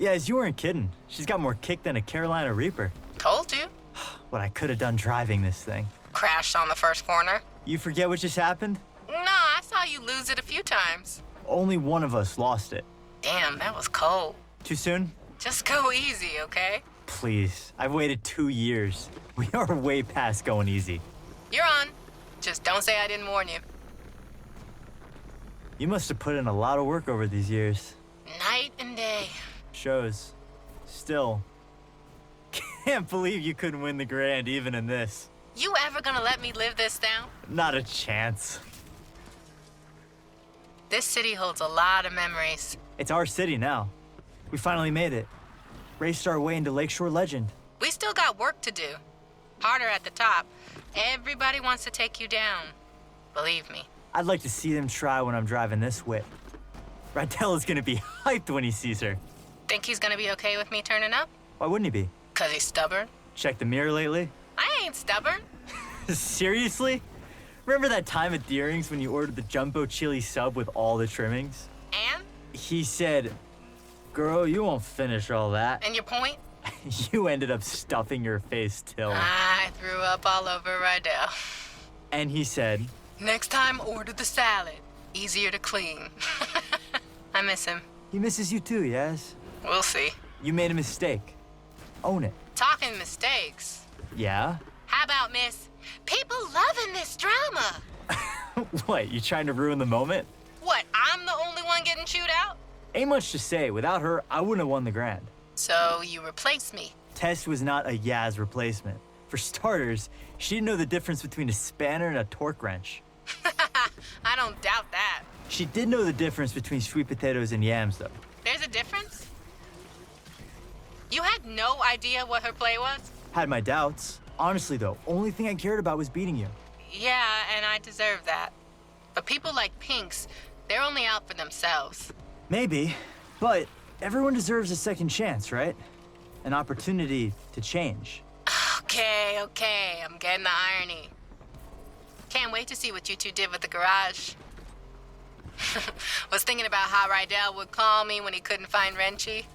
Yes, you weren't kidding. She's got more kick than a Carolina Reaper. Told you. What I could have done driving this thing. Crashed on the first corner. You forget what just happened? Nah, I saw you lose it a few times. Only one of us lost it. Damn, that was cold. Too soon? Just go easy, okay? Please, I've waited 2 years. We are way past going easy. You're on. Just don't say I didn't warn you. You must have put in a lot of work over these years. Night and day. Shows. Still. Can't believe you couldn't win the Grand even in this. You ever gonna let me live this down? Not a chance. This city holds a lot of memories. It's our city now. We finally made it. Raced our way into Lakeshore legend. We still got work to do. Harder at the top. Everybody wants to take you down. Believe me. I'd like to see them try when I'm driving this whip. Rydell is gonna be hyped when he sees her. Think he's gonna be okay with me turning up? Why wouldn't he be? 'Cause he's stubborn? Check the mirror lately? I ain't stubborn. Seriously? Remember that time at Deering's when you ordered the jumbo chili sub with all the trimmings? And? He said, "Girl, you won't finish all that." And your point? You ended up stuffing your face till. I threw up all over Rydell. And he said, Next time, order the salad. Easier to clean. I miss him. he misses you too, yes? We'll see. You made a mistake. Own it. Talking mistakes. Yeah? How about, miss? People loving this drama. What, you trying to ruin the moment? What, I'm the only one getting chewed out? Ain't much to say. Without her, I wouldn't have won the Grand. So you replace me. Tess was not a Yaz replacement. For starters, she didn't know the difference between a spanner and a torque wrench. I don't doubt that. She did know the difference between sweet potatoes and yams, though. There's a difference? You had no idea what her play was? Had my doubts. Honestly, though, only thing I cared about was beating you. Yeah, and I deserve that. But people like Pinks, they're only out for themselves. Maybe, but everyone deserves a second chance, right? An opportunity to change. Okay, I'm getting the irony. Can't wait to see what you two did with the garage. Was thinking about how Rydell would call me when he couldn't find Wrenchy.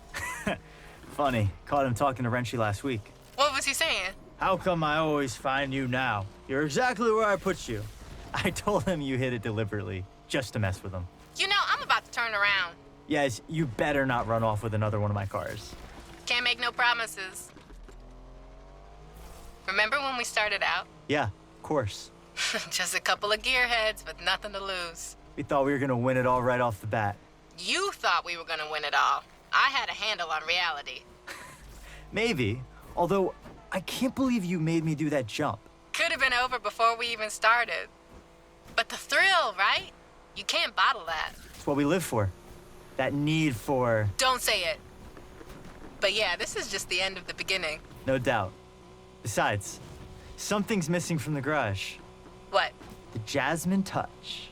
Funny, caught him talking to Wrenchy last week. What was he saying? How come I always find you now? You're exactly where I put you. I told him you hit it deliberately, just to mess with him. You know, I'm about to turn around. Yes, you better not run off with another one of my cars. Can't make no promises. Remember when we started out? Yeah, of course. Just a couple of gearheads with nothing to lose. We thought we were gonna win it all right off the bat. You thought we were gonna win it all. I had a handle on reality. Maybe, although I can't believe you made me do that jump. Could have been over before we even started. But the thrill, right? You can't bottle that. It's what we live for. That need for... Don't say it. But yeah, this is just the end of the beginning. No doubt. Besides, something's missing from the garage. What? The Jasmine touch.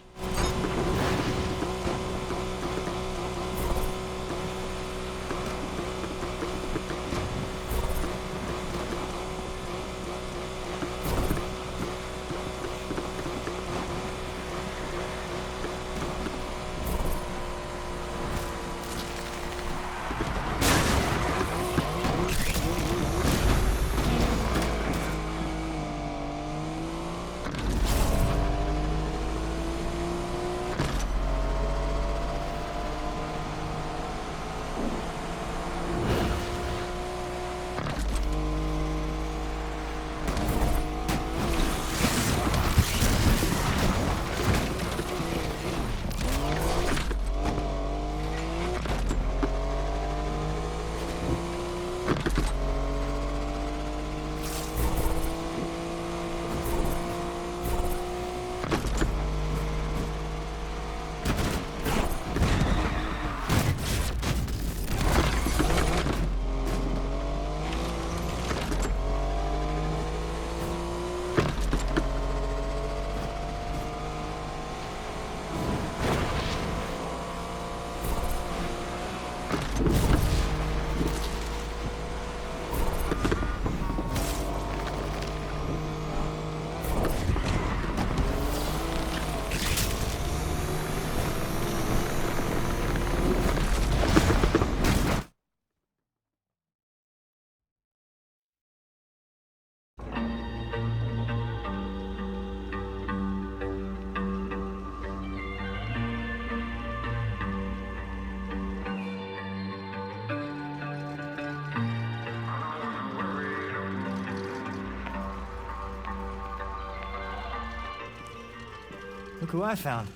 Look who I found.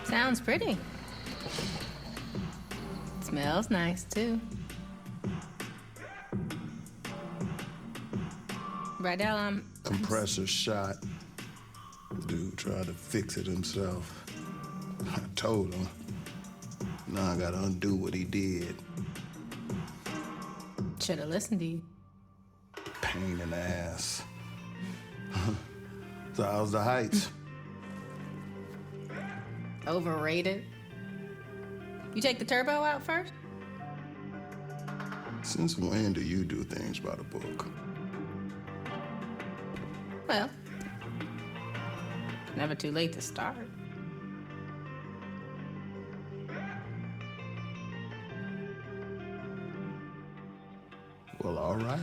Sounds pretty. Smells nice, too. Rydell, Compressor shot. Dude tried to fix it himself. I told him. Now I gotta undo what he did. Should've listened to you. Pain in the ass. So how's the heights? Overrated. You take the turbo out first? Since when do you do things by the book? Well, never too late to start. Well, all right.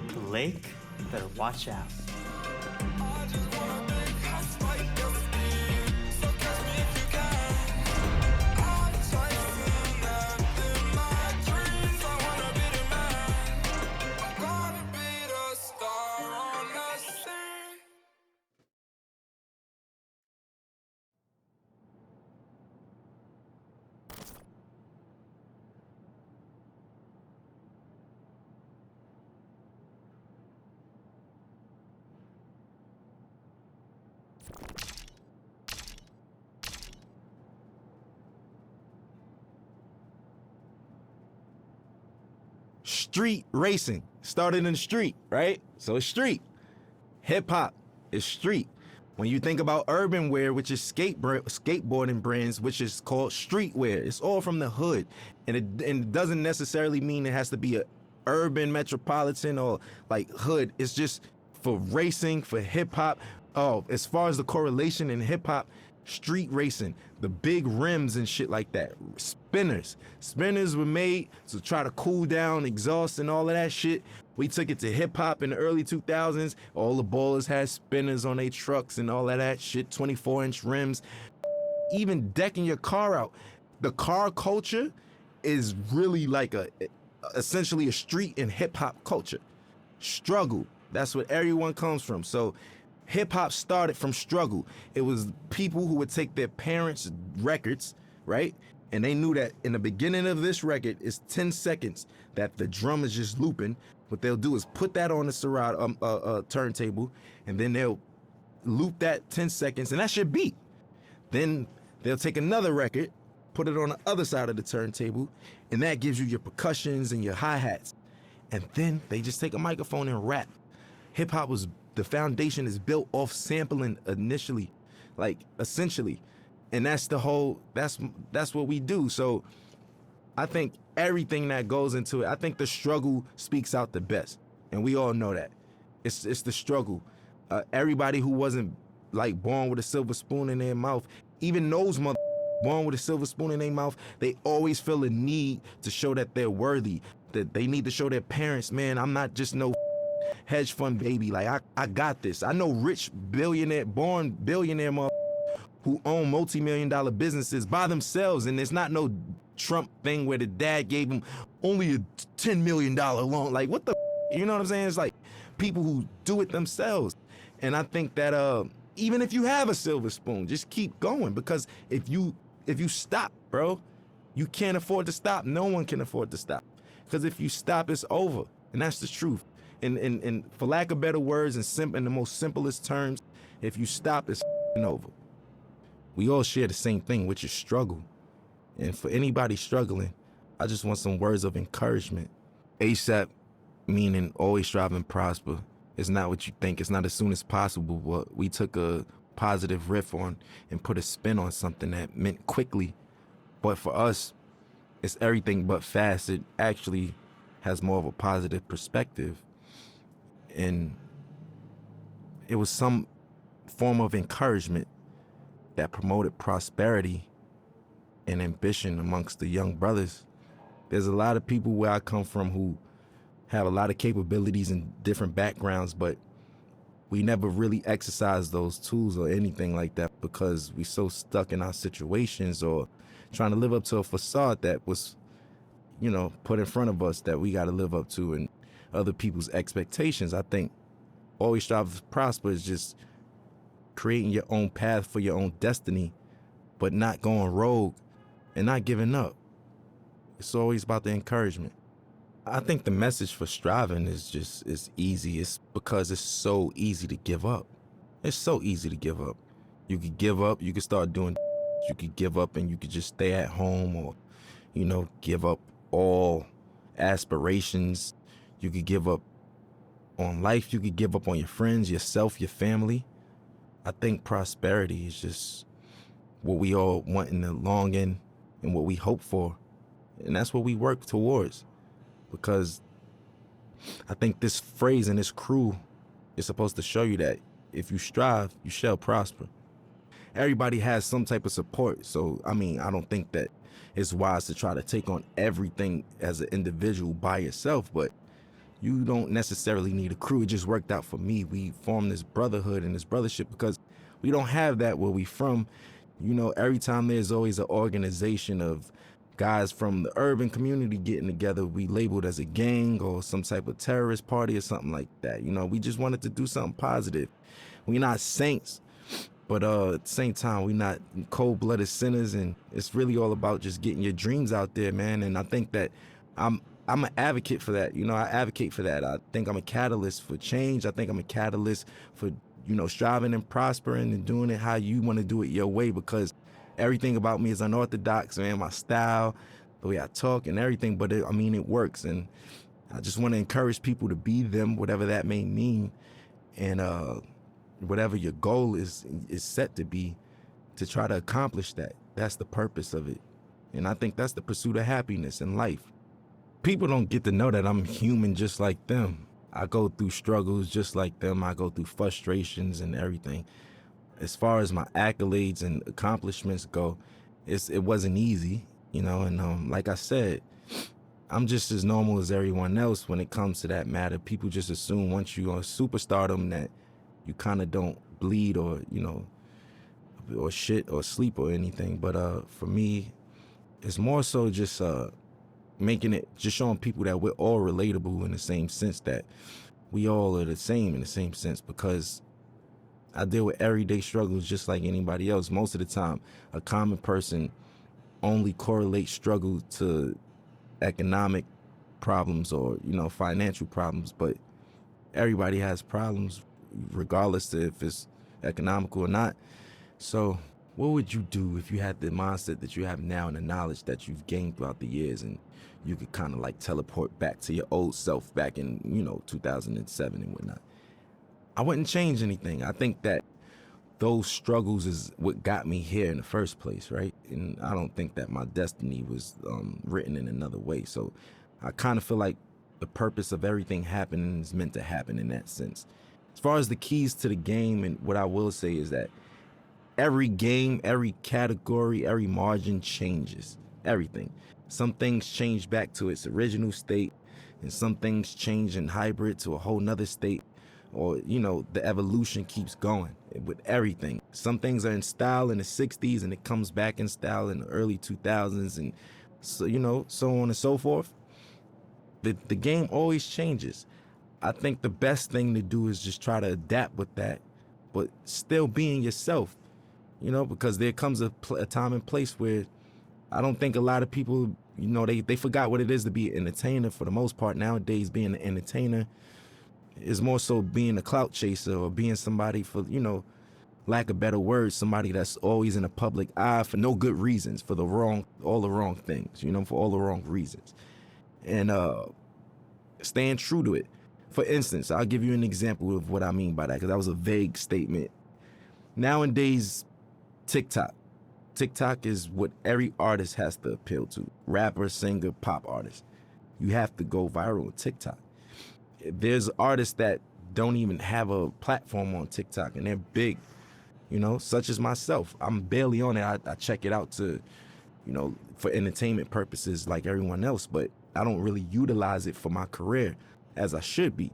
The lake? Better watch out. Street racing started in the street, right? So it's street. Hip hop is street. When you think about urban wear, which is skateboarding brands, which is called streetwear, it's all from the hood, and it doesn't necessarily mean it has to be a urban metropolitan or like hood. It's just for racing, for hip hop. Oh, as far as the correlation in hip hop, street racing, the big rims and shit like that. Spinners were made to try to cool down exhaust and all of that shit. We took it to hip hop in the early 2000s. All the ballers had spinners on their trucks and all of that shit, 24-inch rims. Even decking your car out. The car culture is really like essentially a street and hip hop culture. Struggle, that's what everyone comes from. So hip hop started from struggle. It was people who would take their parents' records, right? And they knew that in the beginning of this record is 10 seconds that the drum is just looping. What they'll do is put that on the Serato turntable, and then they'll loop that 10 seconds, and that's your beat. Then they'll take another record, put it on the other side of the turntable, and that gives you your percussions and your hi-hats. And then they just take a microphone and rap. Hip hop the foundation is built off sampling initially, like essentially. And that's what we do. So I think everything that goes into it, I think the struggle speaks out the best. And we all know that. It's the struggle. Everybody who wasn't like born with a silver spoon in their mouth, even those born with a silver spoon in their mouth, they always feel a need to show that they're worthy, that they need to show their parents, man, I'm not just no hedge fund baby. Like I got this. I know rich born billionaire who own multi-million-dollar businesses by themselves, and it's not no Trump thing where the dad gave him only a $10 million loan. Like what the, you know what I'm saying? It's like people who do it themselves. And I think that even if you have a silver spoon, just keep going, because if you stop, bro, you can't afford to stop. No one can afford to stop, because if you stop, it's over, and that's the truth. And for lack of better words, in the most simplest terms, if you stop, it's over. We all share the same thing, which is struggle. And for anybody struggling, I just want some words of encouragement. ASAP, meaning always strive and prosper. It's not what you think. It's not as soon as possible, but we took a positive riff on and put a spin on something that meant quickly. But for us, it's everything but fast. It actually has more of a positive perspective. And it was some form of encouragement that promoted prosperity and ambition amongst the young brothers. There's a lot of people where I come from who have a lot of capabilities and different backgrounds, but we never really exercise those tools or anything like that because we so stuck in our situations or trying to live up to a facade that was put in front of us that we got to live up to and other people's expectations. I think always strive to prosper is just creating your own path for your own destiny, but not going rogue and not giving up. It's always about the encouragement. I think the message for striving is easy. It's because it's so easy to give up. It's so easy to give up. You could give up, you could start doing, you could give up and you could just stay at home or, give up all aspirations. You could give up on life. You could give up on your friends, yourself, your family. I think prosperity is just what we all want in the long end and what we hope for. And that's what we work towards. Because I think this phrase and this crew is supposed to show you that if you strive, you shall prosper. Everybody has some type of support. So, I don't think that it's wise to try to take on everything as an individual by yourself, but you don't necessarily need a crew. It just worked out for me. We formed this brotherhood and this brothership because we don't have that where we from. Every time there's always an organization of guys from the urban community getting together, we labeled as a gang or some type of terrorist party or something like that. We just wanted to do something positive. We're not saints, but at the same time, we're not cold-blooded sinners, and it's really all about just getting your dreams out there, man. And I think that I'm an advocate for that. I advocate for that. I think I'm a catalyst for change. I think I'm a catalyst for, striving and prospering and doing it how you want to do it your way, because everything about me is unorthodox, man. My style, the way I talk and everything, but it works. And I just want to encourage people to be them, whatever that may mean. And whatever your goal is set to be, to try to accomplish that. That's the purpose of it. And I think that's the pursuit of happiness in life. People don't get to know that I'm human just like them. I go through struggles just like them. I go through frustrations and everything. As far as my accolades and accomplishments go, it wasn't easy, and like I said, I'm just as normal as everyone else when it comes to that matter. People just assume once you're on superstardom that you kind of don't bleed or, or shit or sleep or anything. But for me, it's more so just just showing people that we're all relatable in the same sense, that we all are the same in the same sense, because I deal with everyday struggles just like anybody else. Most of the time, a common person only correlates struggle to economic problems or, financial problems, but everybody has problems regardless of if it's economical or not. So what would you do if you had the mindset that you have now and the knowledge that you've gained throughout the years, and you could kind of like teleport back to your old self back in, 2007 and whatnot? I wouldn't change anything. I think that those struggles is what got me here in the first place, right? And I don't think that my destiny was written in another way. So I kind of feel like the purpose of everything happening is meant to happen in that sense. As far as the keys to the game, and what I will say is that every game, every category, every margin changes. Everything. Some things change back to its original state, and some things change in hybrid to a whole nother state. Or, the evolution keeps going with everything. Some things are in style in the 60s and it comes back in style in the early 2000s, and so, so on and so forth. The game always changes. I think the best thing to do is just try to adapt with that, but still being yourself, because there comes a time and place where I don't think a lot of people, they forgot what it is to be an entertainer for the most part. Nowadays, being an entertainer is more so being a clout chaser or being somebody for, lack of better words, somebody that's always in the public eye for no good reasons, for all the wrong things, for all the wrong reasons. And staying true to it. For instance, I'll give you an example of what I mean by that, because that was a vague statement. Nowadays, TikTok is what every artist has to appeal to. Rapper, singer, pop artist. You have to go viral on TikTok. There's artists that don't even have a platform on TikTok, and they're big, such as myself. I'm barely on it. I check it out to, for entertainment purposes like everyone else, but I don't really utilize it for my career as I should be.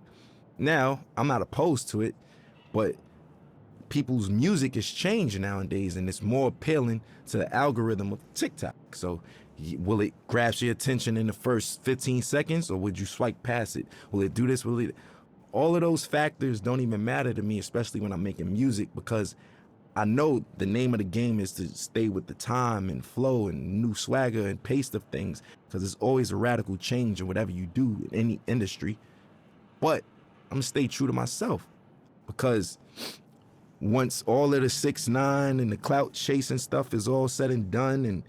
Now, I'm not opposed to it, but people's music is changing nowadays, and it's more appealing to the algorithm of TikTok. So Will it grasp your attention in the first 15 seconds, or would you swipe past it? Will it do this? Will it? All of those factors don't even matter to me, especially when I'm making music, because I know the name of the game is to stay with the time and flow and new swagger and pace of things, because there's always a radical change in whatever you do in any industry. But I'm gonna stay true to myself, because once all of the 6ix9ine and the clout chasing stuff is all said and done, and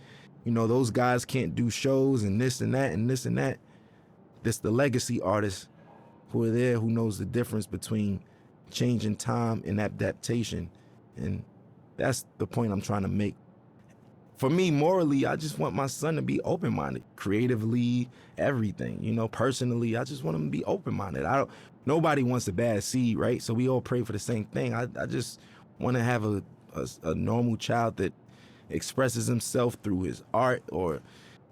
you know those guys can't do shows and this and that and this and that, this the legacy artists who are there, who knows the difference between changing time and adaptation. And that's the point I'm trying to make. For me, morally, I just want my son to be open-minded, creatively, everything. You know, personally, I just want him to be open-minded. Nobody wants a bad seed, right? So we all pray for the same thing. I just want to have a normal child that expresses himself through his art or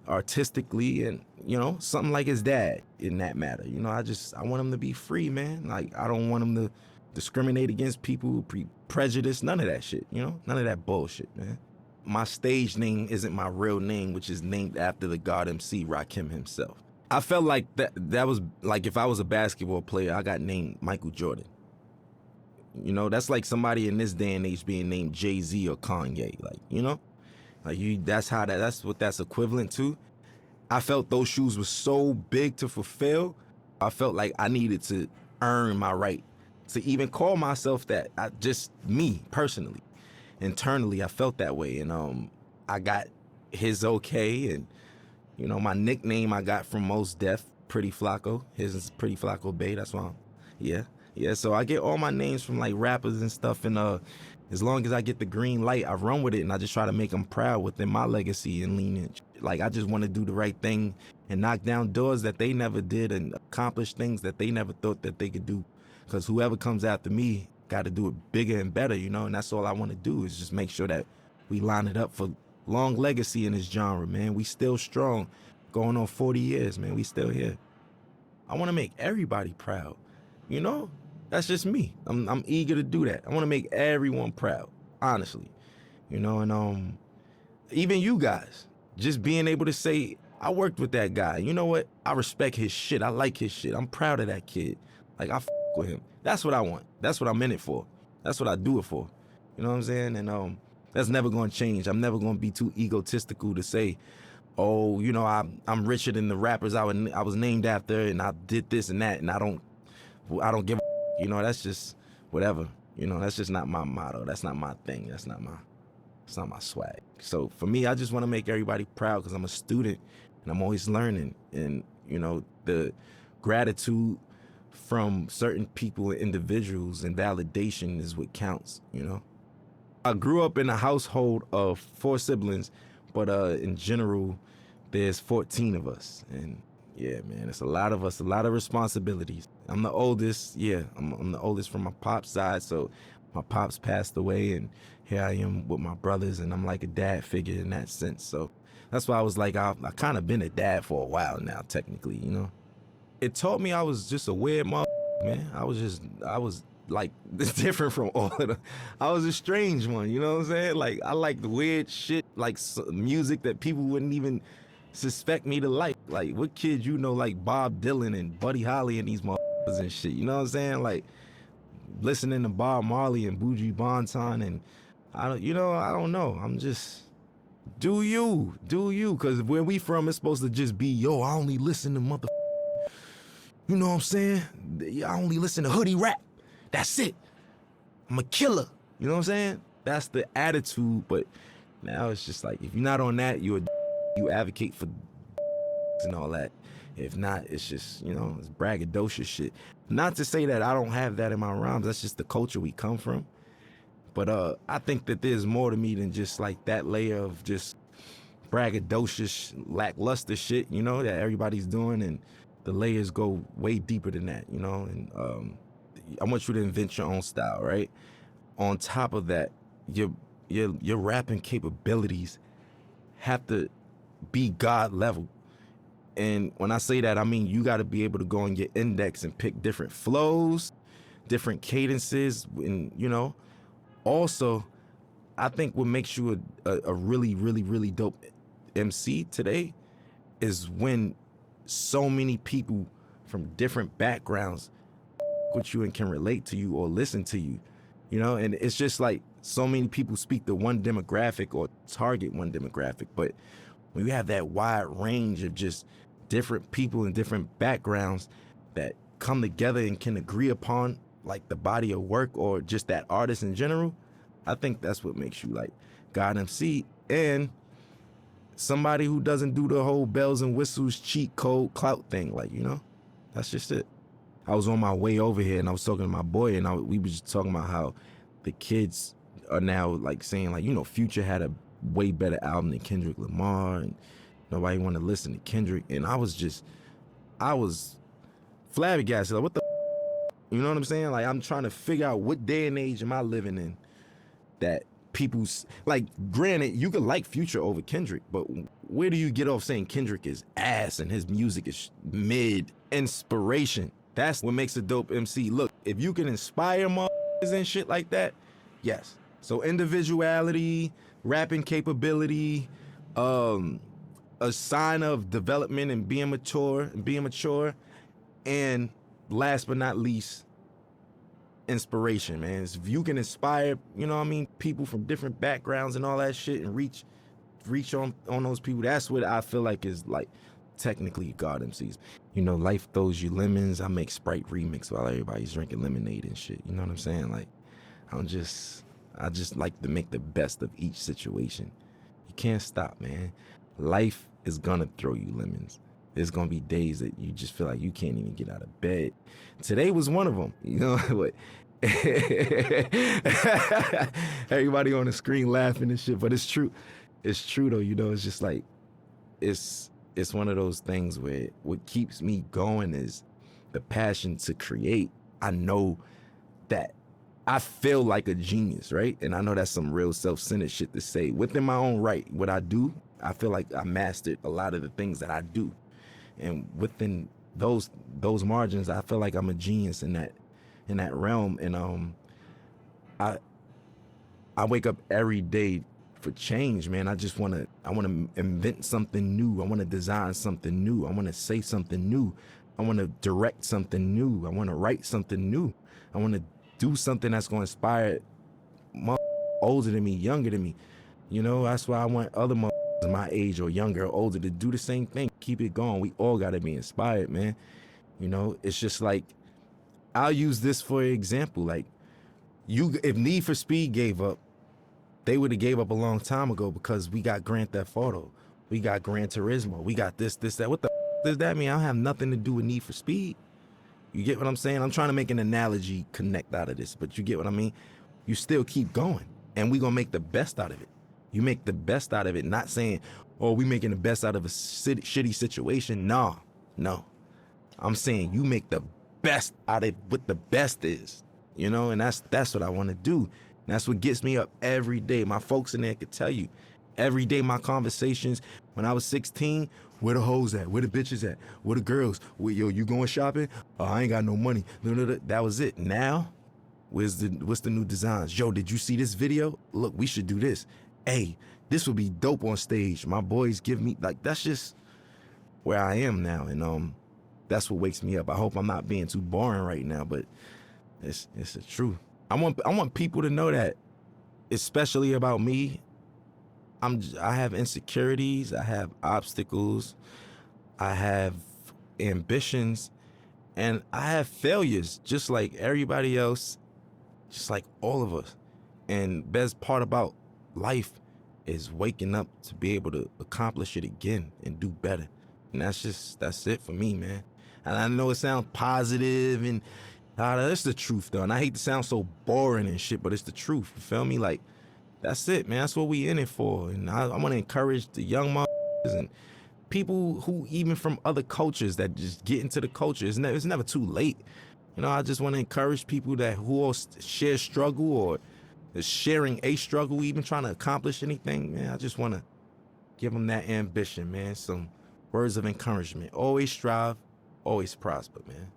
artistically, and you know, something like his dad in that matter. You know, I want him to be free, man. Like, I don't want him to discriminate against people, prejudice, none of that shit, you know? None of that bullshit, man. My stage name isn't my real name, which is named after the God MC Rakim himself. I felt like that was like, if I was a basketball player, I got named Michael Jordan. You know, that's like somebody in this day and age being named Jay-Z or Kanye, like, you know? Like, that's what that's equivalent to. I felt those shoes were so big to fulfill. I felt like I needed to earn my right to even call myself that. Me personally, internally, I felt that way. And I got his okay. And, you know, my nickname I got from Mos Def, Pretty Flacco. His is Pretty Flacco Bay. That's why yeah. So I get all my names from like rappers and stuff. And as long as I get the green light, I run with it, and I just try to make them proud within my legacy and lineage. Like, I just want to do the right thing and knock down doors that they never did and accomplish things that they never thought that they could do. Because whoever comes after me got to do it bigger and better, you know? And that's all I want to do, is just make sure that we line it up for long legacy in this genre, man. We still strong, going on 40 years, man. We still here. I want to make everybody proud, you know? That's just me. I'm eager to do that. I want to make everyone proud, honestly. You know, and even you guys, just being able to say, I worked with that guy. You know what? I respect his shit. I like his shit. I'm proud of that kid. Like, I with him. That's what I want. That's what I'm in it for. That's what I do it for. You know what I'm saying? And that's never going to change. I'm never going to be too egotistical to say, oh, you know, I'm richer than the rappers I was named after, and I did this and that, and I don't give a, you know, that's just whatever. You know, that's just not my motto. That's not my thing. It's not my swag. So for me, I just want to make everybody proud, because I'm a student and I'm always learning. And, you know, the gratitude from certain people and individuals and validation is what counts, you know? I grew up in a household of 4 siblings, but in general, there's 14 of us. And yeah, man, it's a lot of us, a lot of responsibilities. I'm the oldest, I'm the oldest from my pop's side, so my pops passed away, and here I am with my brothers, and I'm like a dad figure in that sense. So that's why I was like, I kind of been a dad for a while now, technically, you know? It taught me I was just a weird man. I was like different from all of them. I was a strange one, you know what I'm saying? Like, I like the weird shit, like music that people wouldn't even suspect me to like. Like, what kid you know like Bob Dylan and Buddy Holly and these motherfuckers and shit, you know what I'm saying? Like, listening to Bob Marley and Buju Banton, and I don't know. I'm just, do you, because where we from, it's supposed to just be, yo, I only listen to you know what I'm saying? I only listen to hoodie rap. That's it. I'm a killer. You know what I'm saying? That's the attitude. But now it's just like, if you're not on that, you advocate for and all that. If not, it's just, you know, it's braggadocious shit. Not to say that I don't have that in my rhymes. That's just the culture we come from. But I think that there's more to me than just like that layer of just braggadocious, lackluster shit, you know, that everybody's doing. And the layers go way deeper than that, you know? And I want you to invent your own style, right? On top of that, your rapping capabilities have to be God level. And when I say that, I mean you got to be able to go on your index and pick different flows, different cadences, and, you know, also, I think what makes you a really, really, really dope MC today is when so many people from different backgrounds with you and can relate to you or listen to you, you know? And it's just like so many people speak to one demographic or target one demographic, but when you have that wide range of just different people and different backgrounds that come together and can agree upon like the body of work or just that artist in general, I think that's what makes you like God MC and somebody who doesn't do the whole bells and whistles cheat code clout thing. Like, you know, that's just it. I was on my way over here and I was talking to my boy and we were just talking about how the kids are now like saying like, you know, Future had a way better album than Kendrick Lamar and nobody want to listen to Kendrick. And I was flabbergasted. Like, what the, you know what I'm saying? Like, I'm trying to figure out what day and age am I living in that people's, like, granted, you could like Future over Kendrick, but where do you get off saying Kendrick is ass and his music is mid? Inspiration. That's what makes a dope MC. Look, if you can inspire motherfuckers and shit like that, yes. So individuality, rapping capability, a sign of development and being mature, and last but not least, inspiration, man. If you can inspire, you know what I mean, people from different backgrounds and all that shit and reach on those people, that's what I feel like is like technically God MCs. You know, life throws you lemons. I make Sprite remix while everybody's drinking lemonade and shit. You know what I'm saying? Like, I just like to make the best of each situation. You can't stop, man. Life is gonna throw you lemons. There's gonna be days that you just feel like you can't even get out of bed. Today was one of them, you know what? Everybody on the screen laughing and shit, but it's true. It's true though, you know, it's just like, it's one of those things where what keeps me going is the passion to create. I know that I feel like a genius, right? And I know that's some real self-centered shit to say. Within my own right, what I do, I feel like I mastered a lot of the things that I do. And within those margins, I feel like I'm a genius in that realm. And I wake up every day for change, man. I want to invent something new. I want to design something new. I want to say something new. I want to direct something new. I want to write something new. I want to do something that's going to inspire older than me, younger than me. You know, that's why I want other my age or younger or older to do the same thing. Keep it going. We all got to be inspired, man. You know, it's just like, I'll use this for example. Like, if Need for Speed gave up, they would have gave up a long time ago because we got Grand Theft Auto. We got Gran Turismo. We got this, that. What the does that mean? I don't have nothing to do with Need for Speed. You get what I'm saying? I'm trying to make an analogy connect out of this, but you get what I mean? You still keep going, and we gonna make the best out of it. You make the best out of it, not saying, oh, we making the best out of a shitty situation. No. I'm saying you make the best out of what the best is, you know? And that's what I want to do. And that's what gets me up every day. My folks in there could tell you, every day my conversations, when I was 16, where the hoes at? Where the bitches at? Where the girls? Yo, you going shopping? Oh, I ain't got no money. That was it. Now, what's the new designs? Yo, did you see this video? Look, we should do this. Hey, this would be dope on stage. My boys give me, like, that's just where I am now. And that's what wakes me up. I hope I'm not being too boring right now, but it's the truth. I want people to know that, especially about me, I have insecurities, I have obstacles, I have ambitions, and I have failures, just like everybody else, just like all of us. And best part about life is waking up to be able to accomplish it again and do better. And that's it for me, man. And I know it sounds positive and that's the truth though. And I hate to sound so boring and shit, but it's the truth. You feel me? Like, that's it, man. That's what we in it for. And I want to encourage the young motherfuckers and people who even from other cultures that just get into the culture. It's never too late. You know, I just want to encourage people who all share struggle or is sharing a struggle, even trying to accomplish anything, man. I just want to give them that ambition, man. Some words of encouragement. Always strive, always prosper, man.